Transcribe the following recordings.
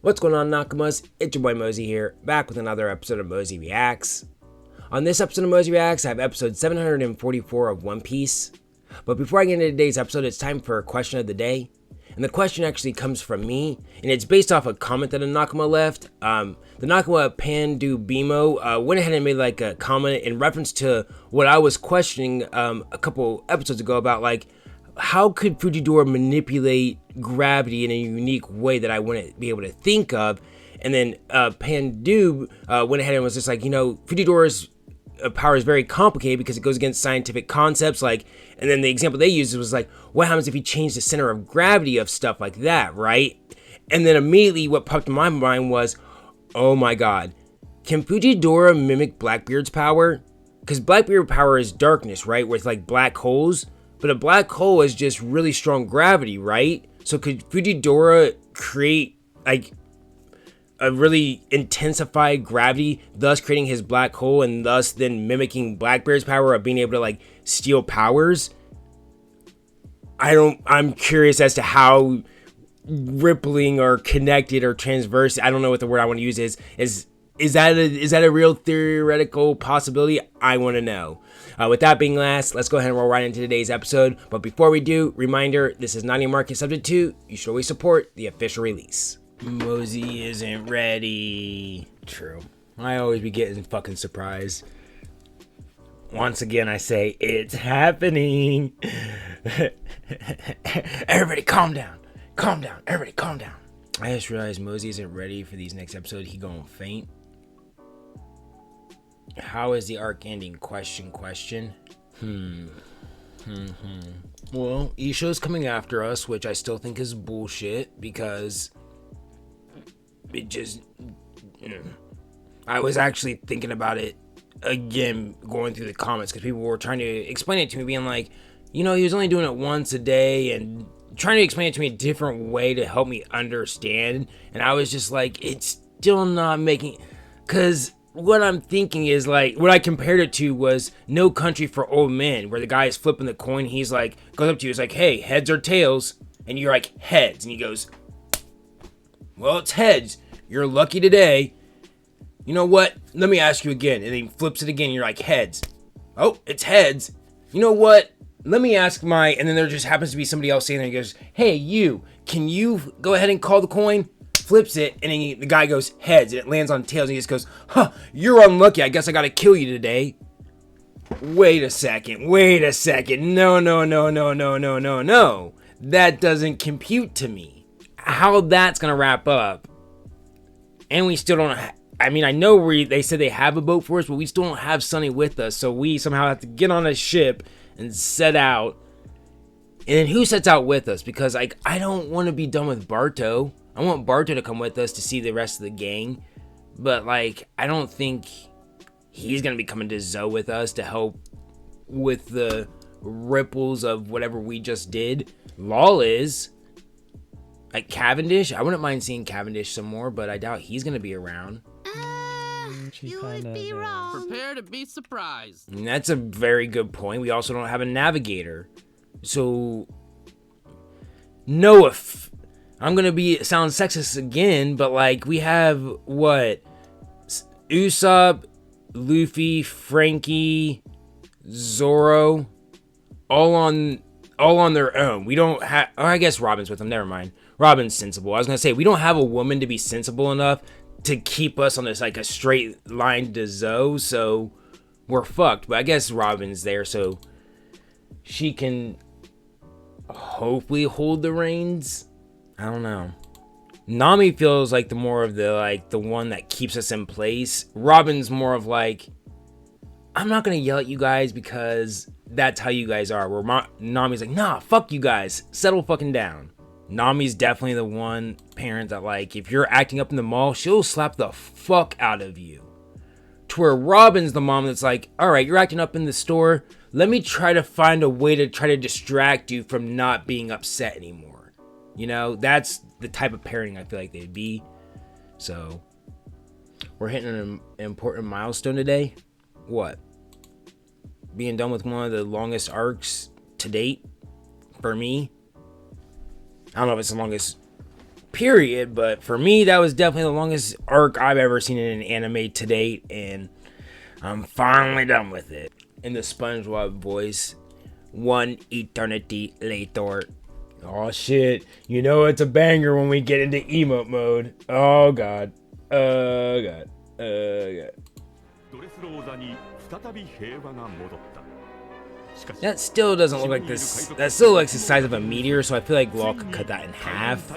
What's going on, Nakamas? It's your boy Mozy here, back with another episode of Mozy Reacts. On this episode of Mozy Reacts, I have episode 744 of One Piece. But before I get into today's episode, it's time for a question of the day. And the question actually comes from me, and it's based off a comment that a Nakama left. The Nakama Pandu Bimo went ahead and made like a comment in reference to what I was questioning a couple episodes ago about like, how could Fujitora manipulate gravity in a unique way that I wouldn't be able to think of? And then Pandu went ahead and was just like, Fujidora's power is very complicated because it goes against scientific concepts. Like, and then the example they used was like, what happens if you change the center of gravity of stuff like that, right? And then immediately what popped in my mind was, oh my god, can Fujitora mimic Blackbeard's power? Because Blackbeard's power is darkness, right? Where it's like black holes. But a black hole is just really strong gravity, right? So could Fujitora create like a really intensified gravity, thus creating his black hole and thus then mimicking Blackbeard's power of being able to like steal powers? I'm curious as to how rippling or connected or transverse, I don't know what the word I want to use is that a real theoretical possibility? I want to know. With that being last, let's go ahead and roll right into today's episode. But before we do, reminder, this is not a market subject to. You should always support the official release. Mozy isn't ready. True. I always be getting fucking surprised. Once again, I say, it's happening. Everybody calm down. Calm down. Everybody calm down. I just realized Mozy isn't ready for these next episode. He gonna faint. How is the arc ending? Question. Well, Isha's coming after us, which I still think is bullshit because it just... I was actually thinking about it again, going through the comments, because people were trying to explain it to me, being like, he was only doing it once a day, and trying to explain it to me a different way to help me understand. And I was just like, it's still not making... Because what I'm thinking is like, what I compared it to was No Country for Old Men, where the guy is flipping the coin. He's like, goes up to you, he's like, hey, heads or tails? And you're like, heads. And he goes, well, it's heads. You're lucky today. You know what? Let me ask you again. And then he flips it again. And you're like, heads. Oh, it's heads. You know what? Let me ask and then there just happens to be somebody else saying there. He goes, hey, you, can you go ahead and call the coin? Flips it, and then the guy goes heads, and it lands on tails, and he just goes, huh, you're unlucky. I guess I gotta kill you today. Wait a second. No. That doesn't compute to me. How that's gonna wrap up. And we still don't I know they said they have a boat for us, but we still don't have Sunny with us, so we somehow have to get on a ship and set out. And then who sets out with us? Because I don't want to be done with Barto. I want Barto to come with us to see the rest of the gang. But I don't think he's going to be coming to Zoe with us to help with the ripples of whatever we just did. Law is. Cavendish, I wouldn't mind seeing Cavendish some more, but I doubt he's going to be around. You would be wrong. Prepare to be surprised. And that's a very good point. We also don't have a navigator. So, I'm going to sound sexist again, but we have what? Usopp, Luffy, Frankie, Zoro, all on their own. We don't have, I guess Robin's with them. Never mind. Robin's sensible. I was going to say, we don't have a woman to be sensible enough to keep us on this a straight line to Zoe, so we're fucked. But I guess Robin's there, so she can hopefully hold the reins. I don't know. Nami feels like the more of the one that keeps us in place. Robin's more of I'm not gonna yell at you guys because that's how you guys are. Where Nami's like, nah, fuck you guys, settle fucking down. Nami's definitely the one parent that if you're acting up in the mall, she'll slap the fuck out of you. To where Robin's the mom that's like, all right, you're acting up in the store. Let me try to find a way to try to distract you from not being upset anymore. That's the type of parenting I feel like they'd be. So, we're hitting an important milestone today. What? Being done with one of the longest arcs to date for me. I don't know if it's the longest period, but for me, that was definitely the longest arc I've ever seen in an anime to date, and I'm finally done with it. In the SpongeBob voice, one eternity later. Oh shit, you know it's a banger when we get into emote mode. Oh god. Oh god. Oh god. That still doesn't look like this. That still looks the size of a meteor, so I feel like Law could cut that in half.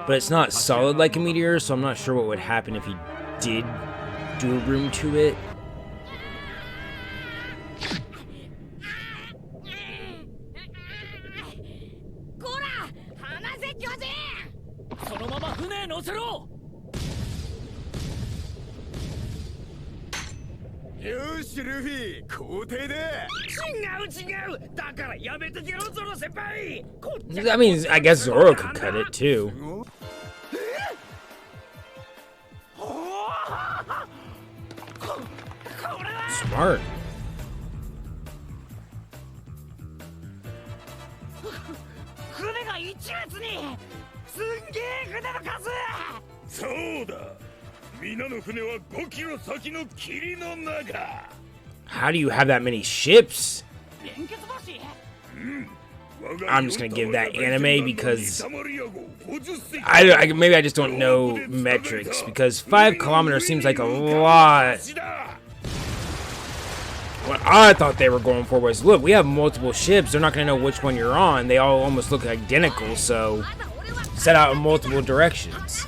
But it's not solid like a meteor, so I'm not sure what would happen if he did do a room to it. I mean, I guess Zoro could cut it too. Smart. How do you have that many ships? I'm just gonna give that anime because maybe I just don't know metrics, because 5 kilometers seems like a lot. What I thought they were going for was, look, we have multiple ships, they're not gonna know which one you're on, they all almost look identical, so set out in multiple directions.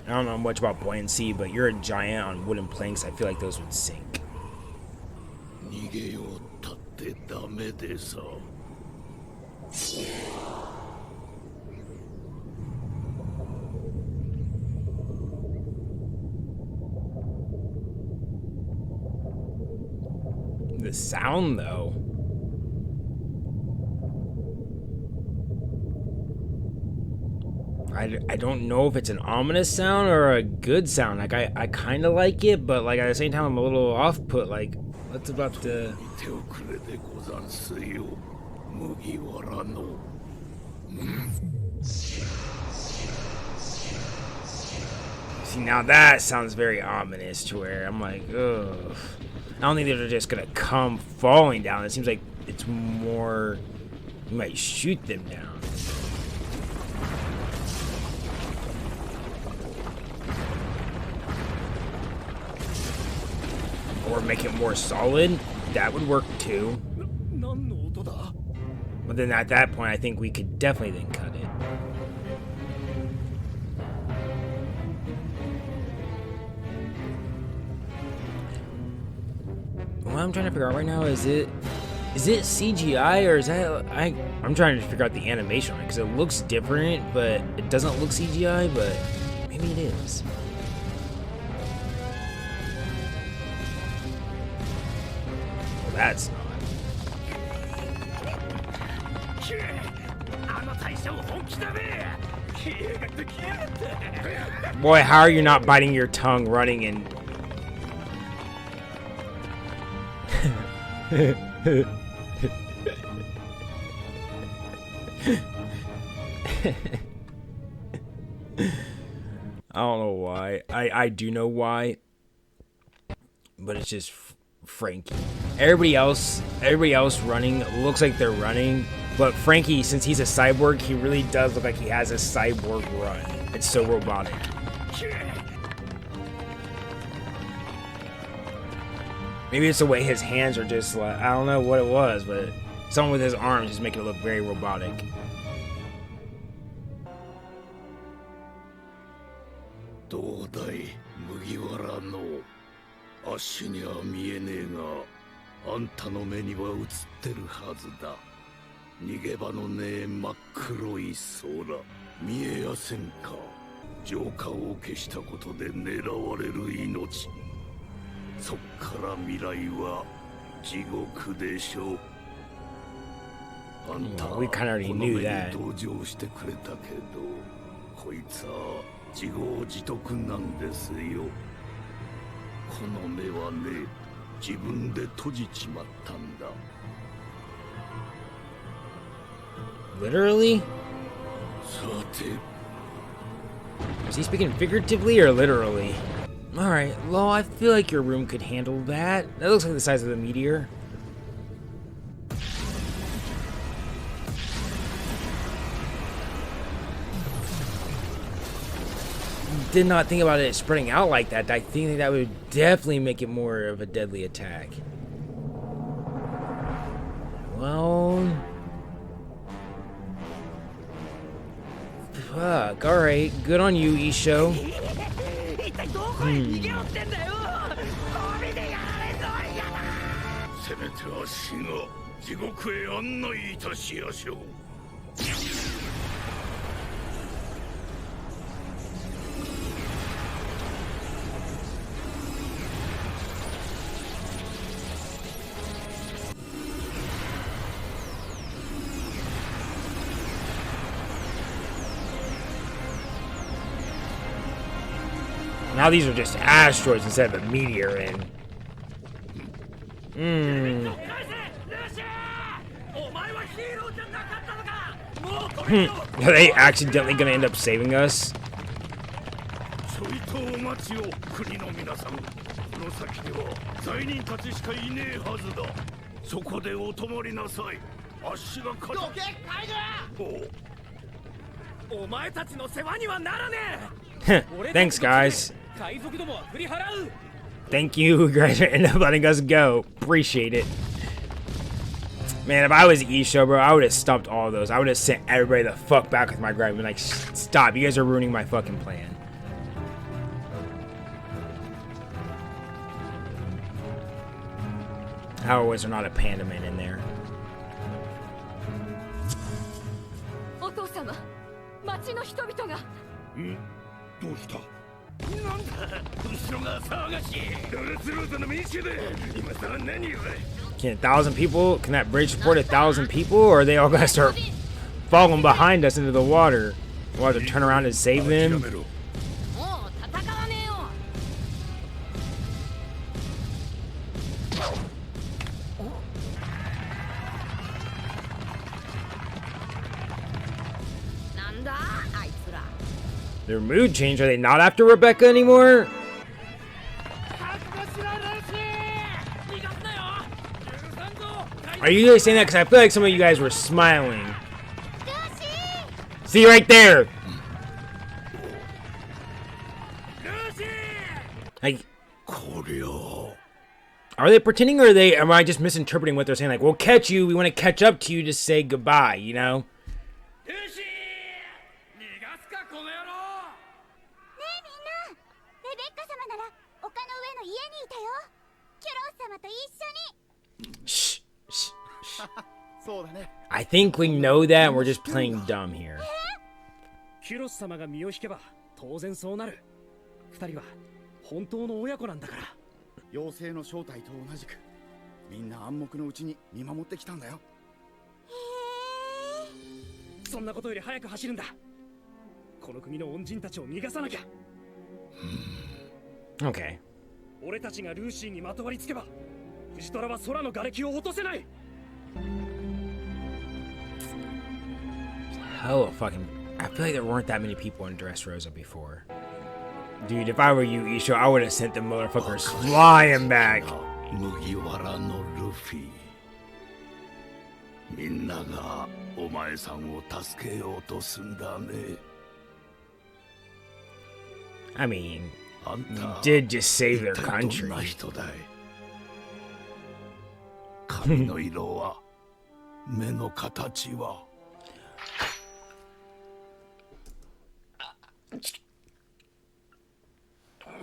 I don't know much about buoyancy, but you're a giant on wooden planks. I feel like those would sink. The sound, though. I don't know if it's an ominous sound or a good sound. Like, I kind of like it, but like at the same time I'm a little off-put. Like, what's about to... See, now that sounds very ominous to where I'm like, ugh. I don't think they're just gonna come falling down. It seems like it's more... You might shoot them down. Or make it more solid. That would work too. But then at that point, I think we could definitely then cut it. What I'm trying to figure out right now is it CGI, or is that I'm trying to figure out the animation on it, because it looks different, but it doesn't look CGI, but maybe it is. Well, that's not. Boy, how are you not biting your tongue running and... I don't know why. I do know why. But it's just Frankie. Everybody else running looks like they're running. But Frankie, since he's a cyborg, he really does look like he has a cyborg run. It's so robotic. Maybe it's the way his hands are just like, I don't know what it was, but someone with his arms is making it look very robotic. We kind of already knew that. 自業自得なんですよ。この目はね、自分で閉じちまったんだ。Literally? さて。 Is he speaking figuratively or literally? Alright, well, I feel like your room could handle that. That looks like the size of the meteor. Did not think about it spreading out like that. I think that would definitely make it more of a deadly attack. Well... Fuck, alright. Good on you, Isho. Now these are just asteroids instead of a meteor in. Are they accidentally gonna end up saving us? Thanks, guys. Thank you, you guys, for ending up letting us go. Appreciate it. Man, if I was Isho, bro, I would have stopped all those. I would have sent everybody the fuck back with my grab and been like, stop, you guys are ruining my fucking plan. How was there not a panda man in there? Can 1,000 people, can that bridge support 1,000 people, or are they all gonna start falling behind us into the water? We'll have to turn around and save them. Their mood changed. Are they not after Rebecca anymore? Are you guys saying that? Because I feel like some of you guys were smiling. See right there. Like, are they pretending, or am I just misinterpreting what they're saying? Like, we'll catch you. We want to catch up to you to say goodbye, you know? Shh, shh, shh. I think we know that, and we're just playing dumb here. Okay. Hell, fucking. I feel like there weren't that many people in Dressrosa before. Dude, if I were you, Isho, I would have sent the motherfuckers flying back. I mean, you did just save their country.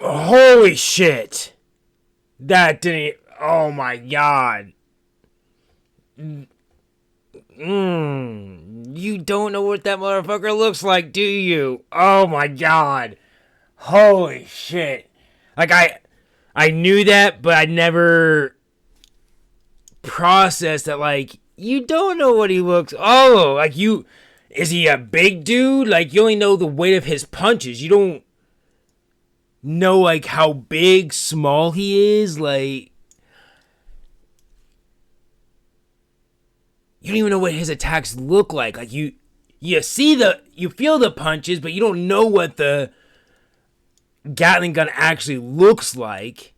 Holy shit! That didn't. Oh my god. You don't know what that motherfucker looks like, do you? Oh my god. Holy shit. Like, I knew that, but I never processed that, like, you don't know what he looks. Oh, like, you. Is he a big dude? Like, you only know the weight of his punches. You don't know, like, how big, small he is. Like, you don't even know what his attacks look like. Like, you feel the punches, but you don't know what the Gatling gun actually looks like.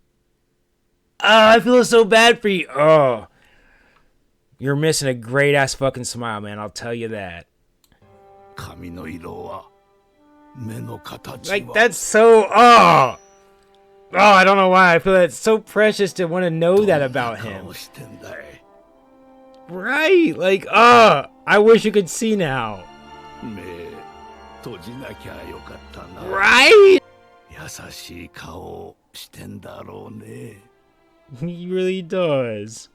I feel so bad for you. Oh, you're missing a great ass fucking smile, man. I'll tell you that. Like, that's so. Oh, I don't know why. I feel that's so precious to want to know that about him. Right? Like, I wish you could see now. Right? He really does.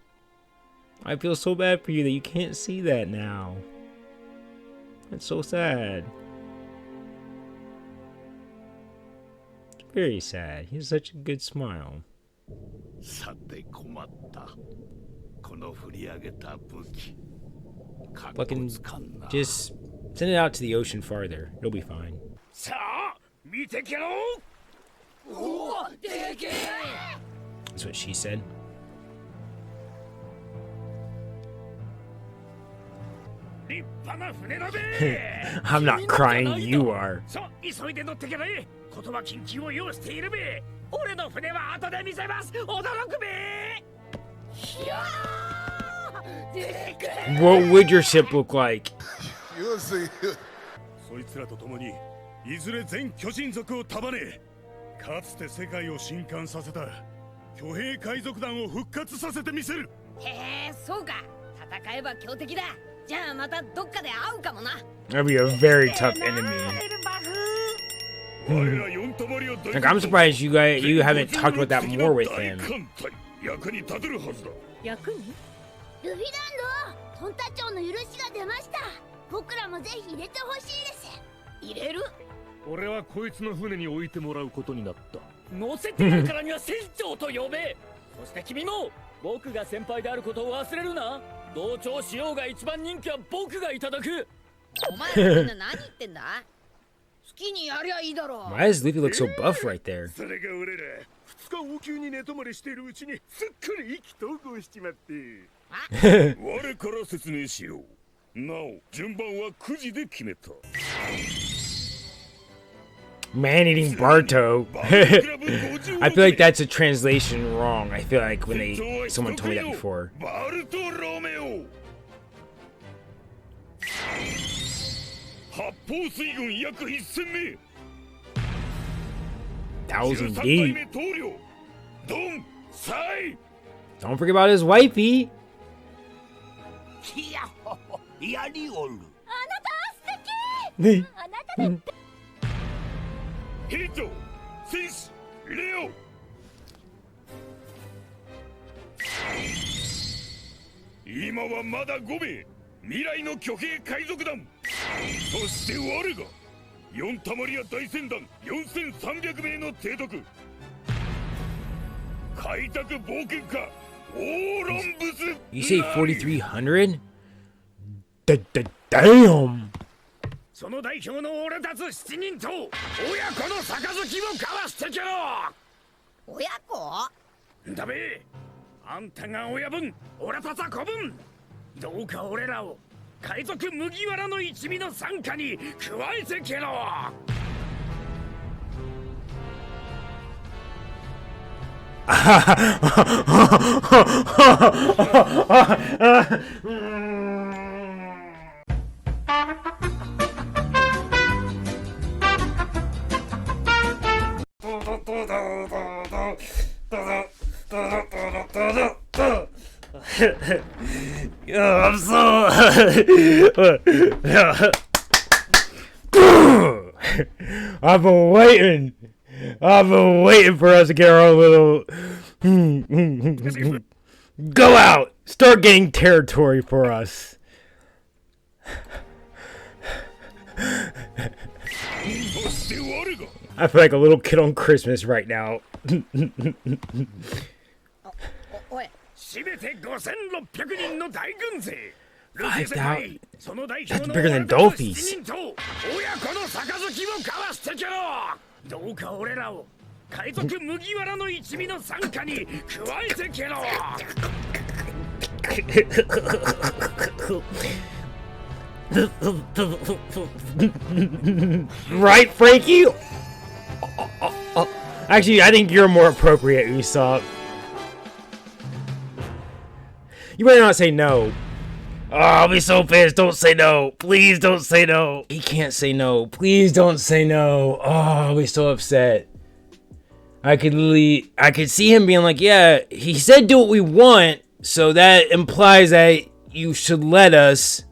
I feel so bad for you that you can't see that now. That's so sad. It's very sad. He has such a good smile. Fucking just send it out to the ocean farther. It'll be fine. That's what she said. I'm not crying, you are. What would your ship look like? そいつらと共にいずれ全巨人族を束ね、かつて世界を震撼させた巨兵海賊団を復活させてみせる。へえ、そうか。戦えば強敵だ。じゃあまたどっかで会うかもな。 That'd be a very tough enemy. Like, I'm surprised you haven't talked about that more with him. 役に立てるはずだ。役に？ルフィランド、トンタ町の許しが出ました。僕らもぜひ入れてほしいです。入れる？俺はこいつの船に置いてもらうことになった。乗せてやるからには船長と呼べ。そして君も僕が先輩であることを忘れるな。同調しようが一番人気は僕がいただく。お前らみんな何言ってんだ？好きにやりゃいいだろう。 Why does Luffy look so buff right there? それが俺ら2日王宮に寝泊まりしているうちにすっかり意気投合しちまって。我から説明しよう。なお順番は9時で決めた。 Man-eating Barto. I feel like that's a translation wrong. I feel like when someone told me that before. 発泡水軍約1000名。 1,000 deep. ドン、サイ。 Don't forget about his wifey. やりおる。あなた素敵。あなただって。ヘリト、センス、レオ。今はまだ5名。未来の巨兵海賊団。そして我が4タマリア大船団4300名の提督。開拓冒険家オーロンブス。 You say 4,300? Damn! その代表の俺たち7人と親子の杯を交わしてけろ。親子？だべ、あんたが親分、俺たちは子分。どうか俺らを海賊麦わらの一味の傘下に加えてけろ。I'm so. I've been waiting. I've been waiting for us to get our little. Go out. Start getting territory for us. I feel like a little kid on Christmas right now. おい。全て5600人の大軍勢。5,000? That's bigger than Dolphy's. どうか俺らを海賊麦わらの一味の傘下に加えてけろ。Right, Frankie? Actually, I think you're more appropriate, Usopp. You better not say no. Oh, I'll be so pissed. Don't say no. Please don't say no. He can't say no. Please don't say no. Oh, I'll be so upset. I could see him being like, yeah, he said do what we want, so that implies that you should let us.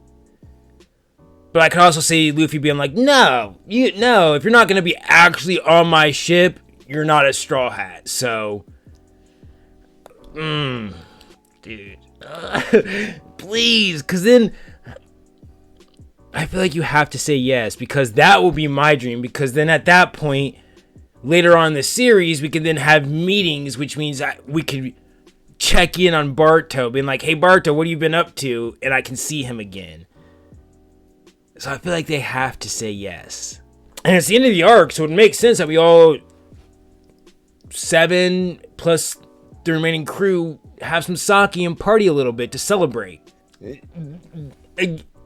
But I could also see Luffy being like, no, if you're not going to be actually on my ship, you're not a Straw Hat. So, dude, please, because then I feel like you have to say yes, because that will be my dream, because then at that point, later on in the series, we can then have meetings, which means that we could check in on Barto, being like, hey, Barto, what have you been up to? And I can see him again. So I feel like they have to say yes. And it's the end of the arc, so it makes sense that we all 7 plus the remaining crew have some sake and party a little bit to celebrate.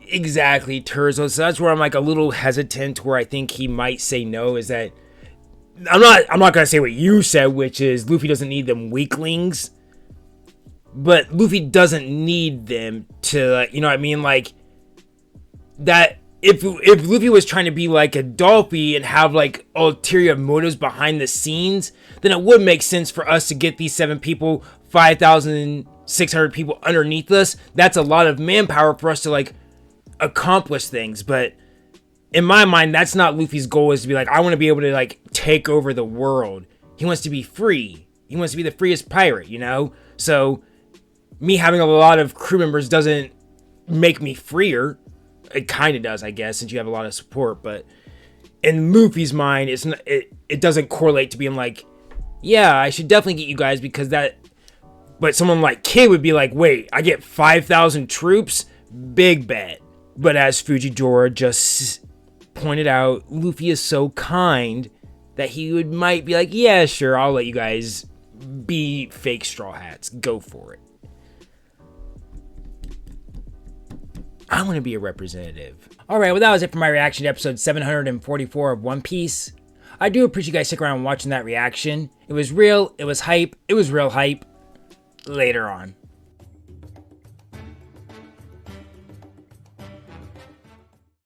Exactly, Turzo. So that's where I'm like a little hesitant, where I think he might say no, is that I'm not gonna say what you said, which is Luffy doesn't need them weaklings. But Luffy doesn't need them to, you know what I mean? Like, that if Luffy was trying to be like a Dolphy and have like ulterior motives behind the scenes, then it would make sense for us to get these 7 people, 5,600 people underneath us. That's a lot of manpower for us to like accomplish things. But in my mind, that's not Luffy's goal, is to be like, I want to be able to like take over the world. He wants to be free. He wants to be the freest pirate, you know? So me having a lot of crew members doesn't make me freer. It kind of does, I guess, since you have a lot of support, but in Luffy's mind, it's not, it doesn't correlate to being like, yeah, I should definitely get you guys, because that, but someone like Kid would be like, wait, I get 5,000 troops? Big bet. But as Fujitora just pointed out, Luffy is so kind that he might be like, yeah, sure, I'll let you guys be fake Straw Hats. Go for it. I want to be a representative. Alright, well that was it for my reaction to episode 744 of One Piece. I do appreciate you guys sticking around and watching that reaction. It was real, it was hype, it was real hype. Later on.